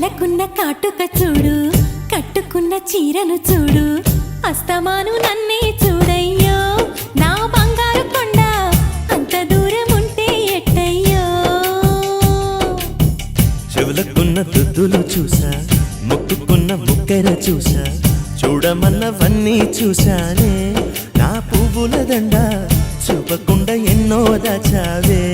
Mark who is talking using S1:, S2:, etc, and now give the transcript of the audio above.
S1: కళ్ళకున్న కాటుక చూడు, కట్టుకున్న చీరను చూడు, అస్తమాను నన్నే చూడయ్యో నా బంగారు కొండ, అంత దూరం ఉంటే ఎట్టయ్యో.
S2: చెవులకున్న దుద్దులు చూసా, ముక్కుకున్న ముక్కెర చూసా, చూడమన్నవన్నీ చూశానే. నా పువ్వుల దండ చూపకుండా ఎన్నో దాచావే.